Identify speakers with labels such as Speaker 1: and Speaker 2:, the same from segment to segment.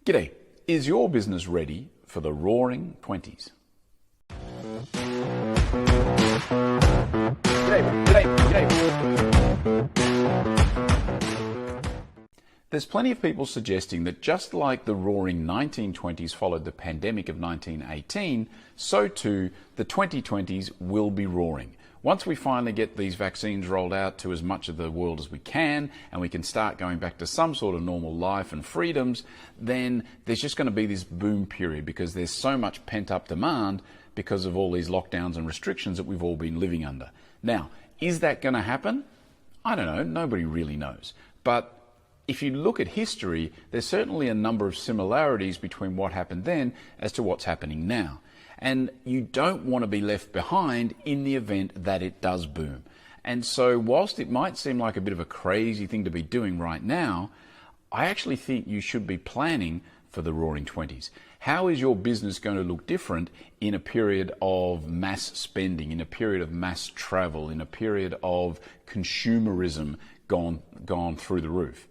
Speaker 1: G'day. Is your business ready for the roaring 20s? There's plenty of people suggesting that just like the roaring 1920s followed the pandemic of 1918, so too the 2020s will be roaring. Once we finally get these vaccines rolled out to as much of the world as we can, and we can start going back to some sort of normal life and freedoms, then there's just going to be this boom period because there's so much pent-up demand because of all these lockdowns and restrictions that we've all been living under. Now, is that going to happen? I don't know. Nobody really knows. But if you look at history, there's certainly a number of similarities between what happened then as to what's happening now. And you don't want to be left behind in the event that it does boom. And so whilst it might seem like a bit of a crazy thing to be doing right now, I actually think you should be planning for the roaring 20s. How is your business going to look different in a period of mass spending, in a period of mass travel, in a period of consumerism gone through the roof?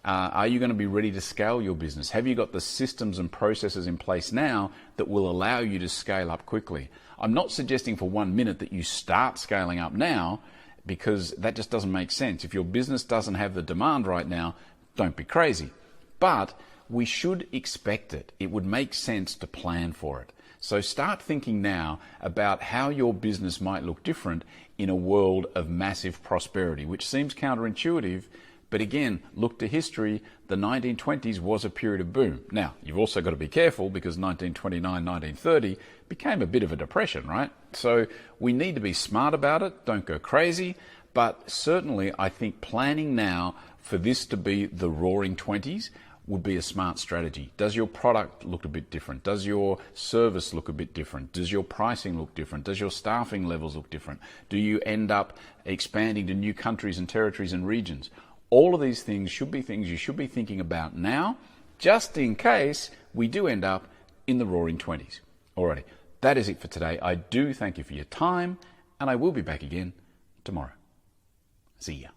Speaker 1: Are you going to be ready to scale your business? Have you got the systems and processes in place now that will allow you to scale up quickly? I'm not suggesting for 1 minute that you start scaling up now, because that just doesn't make sense. If your business doesn't have the demand right now, don't be crazy. But we should expect it. It would make sense to plan for it. So start thinking now about how your business might look different in a world of massive prosperity, which seems counterintuitive. But again, look to history. The 1920s was a period of boom. Now, you've also got to be careful because 1929, 1930 became a bit of a depression, right? So we need to be smart about it. Don't go crazy. But certainly, I think planning now for this to be the roaring 20s would be a smart strategy. Does your product look a bit different? Does your service look a bit different? Does your pricing look different? Does your staffing levels look different? Do you end up expanding to new countries and territories and regions? All of these things should be things you should be thinking about now, just in case we do end up in the roaring 20s. Alrighty, that is it for today. I do thank you for your time, and I will be back again tomorrow. See ya.